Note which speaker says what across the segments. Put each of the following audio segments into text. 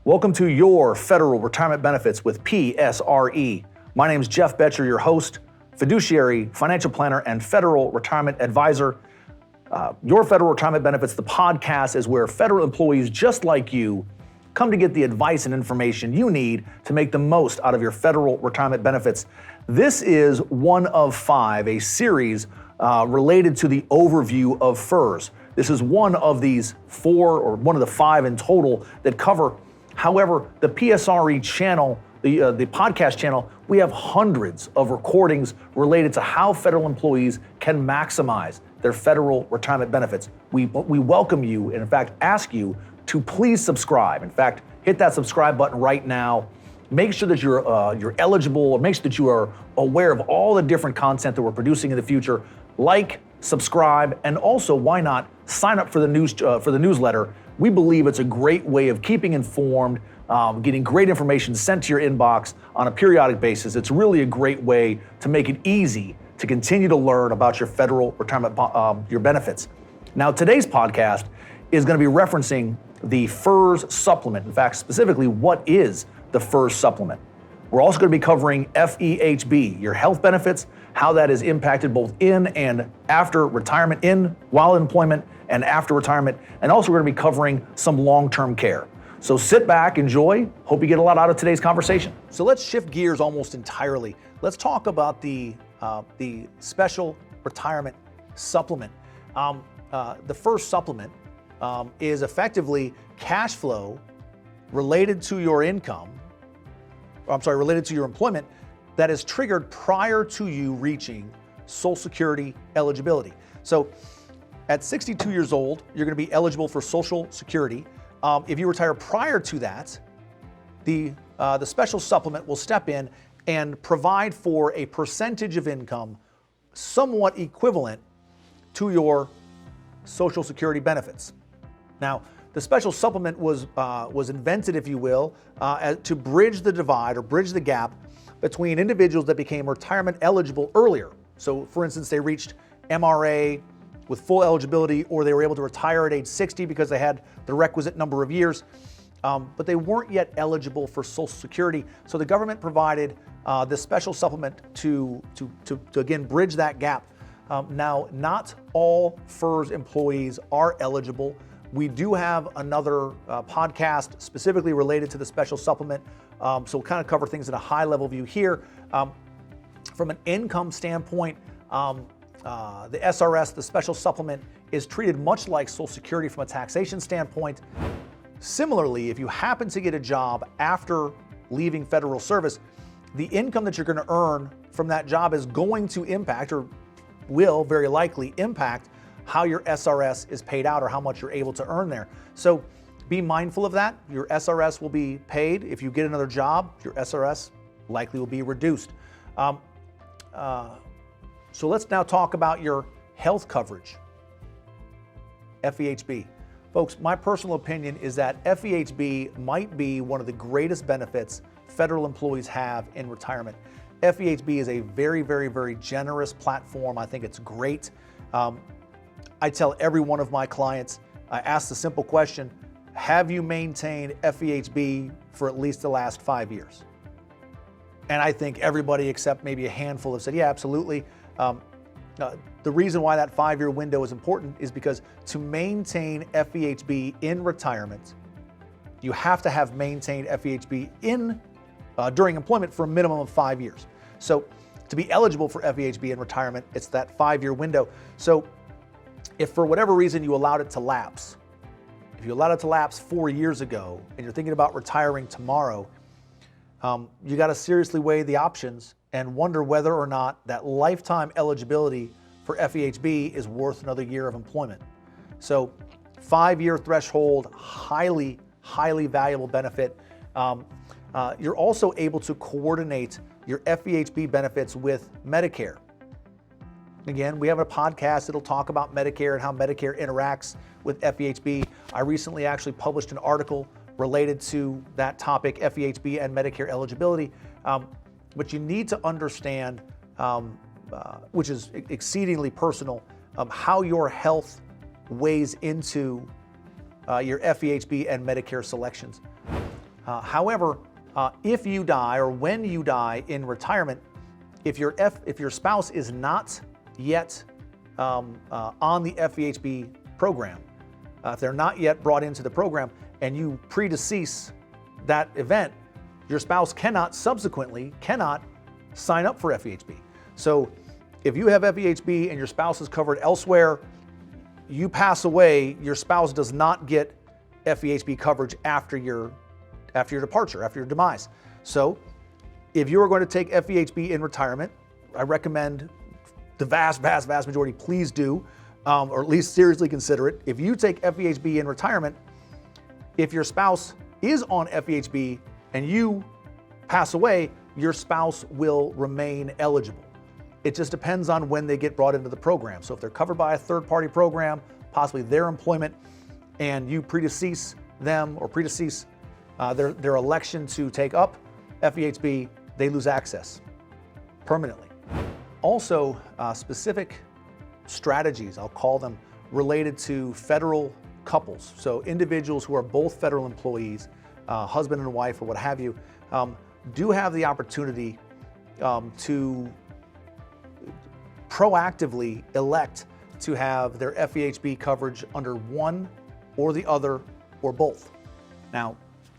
Speaker 1: Welcome to your Federal Retirement Benefits with PSRE. My name is Jeff Betcher, your host, fiduciary, financial planner, and federal retirement advisor. Your Federal Retirement Benefits, the podcast, is where federal employees just like you come to get the advice and information you need to make the most out of your federal retirement benefits. This is one of five, a series related to the overview of FERS. This is one of these four, or one of the five in total, that cover. However, the PSRE channel, the podcast channel, we have hundreds of recordings related to how federal employees can maximize their federal retirement benefits. We welcome you, and in fact, ask you to please subscribe. In fact, hit that subscribe button right now. Make sure that you're eligible, or make sure that you are aware of all the different content that we're producing in the future. Like, subscribe, and also, why not sign up for the newsletter? We believe it's a great way of keeping informed, getting great information sent to your inbox on a periodic basis. It's really a great way to make it easy to continue to learn about your federal retirement, your benefits. Now, today's podcast is going to be referencing the FERS supplement. In fact, specifically, what is the FERS supplement? We're also going to be covering FEHB, your health benefits, how that is impacted both in and after retirement, while employment and after retirement. And also we're going to be covering some long-term care. So sit back, enjoy. Hope you get a lot out of today's conversation. So let's shift gears almost entirely. Let's talk about the special retirement supplement. The FERS supplement is effectively cash flow related to your income, related to your employment, that is triggered prior to you reaching Social Security eligibility. So at 62 years old, you're going to be eligible for Social Security. If you retire prior to that, the special supplement will step in and provide for a percentage of income somewhat equivalent to your Social Security benefits. Now, the special supplement was invented, if you will, to bridge the divide or bridge the gap between individuals that became retirement eligible earlier. So, for instance, they reached MRA with full eligibility, or they were able to retire at age 60 because they had the requisite number of years, but they weren't yet eligible for Social Security. So the government provided this special supplement to again bridge that gap. Now, not all FERS employees are eligible. We do have another podcast specifically related to the special supplement. So we'll kind of cover things at a high level view here. From an income standpoint, the SRS, the special supplement, is treated much like Social Security from a taxation standpoint. Similarly, if you happen to get a job after leaving federal service, the income that you're going to earn from that job is going to impact, or will very likely impact, how your SRS is paid out or how much you're able to earn there. So be mindful of that. Your SRS will be paid. If you get another job, your SRS likely will be reduced. So let's now talk about your health coverage, FEHB. Folks, my personal opinion is that FEHB might be one of the greatest benefits federal employees have in retirement. FEHB is a very, very, very generous platform. I think it's great. I tell every one of my clients, I ask the simple question, have you maintained FEHB for at least the last 5 years? And I think everybody except maybe a handful have said, yeah, absolutely. The reason why that 5-year window is important is because to maintain FEHB in retirement, you have to have maintained FEHB during employment for a minimum of 5 years. So to be eligible for FEHB in retirement, it's that 5-year window. So if for whatever reason you allowed it to lapse, if you allowed it to lapse 4 years ago and you're thinking about retiring tomorrow, you got to seriously weigh the options and wonder whether or not that lifetime eligibility for FEHB is worth another year of employment. So 5-year threshold, highly, highly valuable benefit. You're also able to coordinate your FEHB benefits with Medicare. Again, we have a podcast that'll talk about Medicare and how Medicare interacts with FEHB. I recently actually published an article related to that topic, FEHB and Medicare eligibility. But you need to understand, which is exceedingly personal, how your health weighs into your FEHB and Medicare selections. However, if you die or when you die in retirement, if your spouse is not yet on the FEHB program, if they're not yet brought into the program and you predecease that event, your spouse subsequently cannot sign up for FEHB. So if you have FEHB and your spouse is covered elsewhere, you pass away, your spouse does not get FEHB coverage after your departure, after your demise. So if you are going to take FEHB in retirement, I recommend the vast majority, please do, or at least seriously consider it. If you take FEHB in retirement, if your spouse is on FEHB and you pass away, your spouse will remain eligible. It just depends on when they get brought into the program. So if they're covered by a third-party program, possibly their employment, and you predecease them or predecease their election to take up FEHB, they lose access permanently. Also, specific strategies, I'll call them, related to federal couples. So individuals who are both federal employees, husband and wife or what have you, do have the opportunity to proactively elect to have their FEHB coverage under one or the other or both. Now,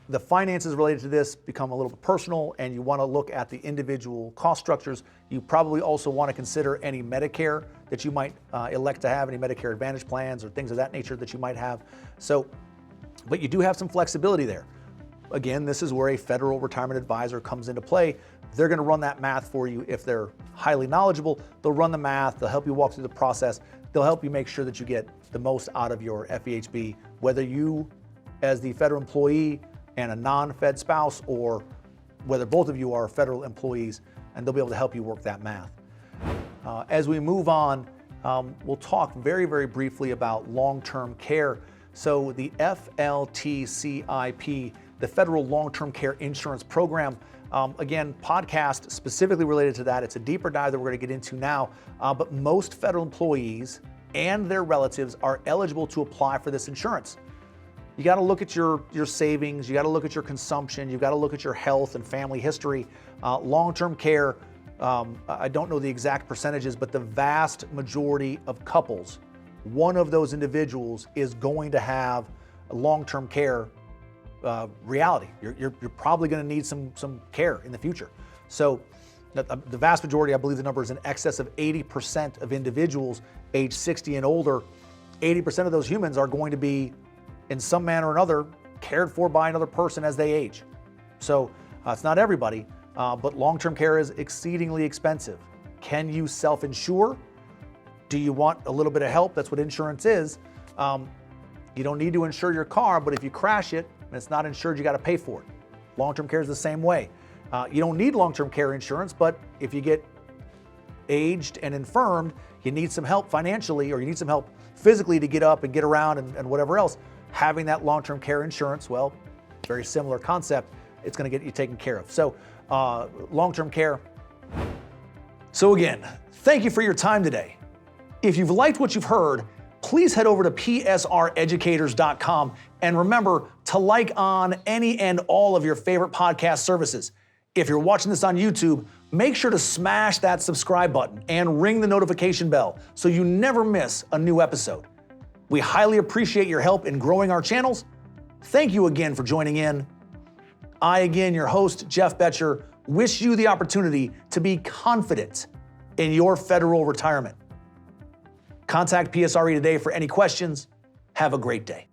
Speaker 1: the finances related to this become a little bit personal, and you want to look at the individual cost structures. You probably also want to consider any Medicare that you might elect to have, any Medicare Advantage plans or things of that nature that you might have. So, but you do have some flexibility there. Again, this is where a federal retirement advisor comes into play. They're going to run that math for you. If they're highly knowledgeable, they'll run the math, they'll help you walk through the process, they'll help you make sure that you get the most out of your FEHB, whether you, as the federal employee and a non-Fed spouse, or whether both of you are federal employees, and they'll be able to help you work that math. As we move on, we'll talk very briefly about long-term care. So the FLTCIP, the Federal Long-Term Care Insurance Program, again, podcast specifically related to that. It's a deeper dive that we're going to get into now, but most federal employees and their relatives are eligible to apply for this insurance. You got to look at your savings, you got to look at your consumption, you've got to look at your health and family history. Long-term care, I don't know the exact percentages, but the vast majority of couples, one of those individuals is going to have a long-term care reality. You're probably going to need some care in the future. So the vast majority, I believe the number is in excess of 80% of individuals age 60 and older. 80% of those humans are going to be in some manner or another cared for by another person as they age. So it's not everybody, but long-term care is exceedingly expensive. Can you self-insure? Do you want a little bit of help? That's what insurance is. You don't need to insure your car, but if you crash it and it's not insured, you got to pay for it. Long-term care is the same way. You don't need long-term care insurance, but if you get aged and infirmed, you need some help financially, or you need some help physically to get up and get around and whatever else. Having that long-term care insurance, well, very similar concept, it's going to get you taken care of. So long-term care. So again, thank you for your time today. If you've liked what you've heard, please head over to psreducators.com and remember to like on any and all of your favorite podcast services. If you're watching this on YouTube, make sure to smash that subscribe button and ring the notification bell so you never miss a new episode. We highly appreciate your help in growing our channels. Thank you again for joining in. I, again, your host, Jeff Betcher, wish you the opportunity to be confident in your federal retirement. Contact PSRE today for any questions. Have a great day.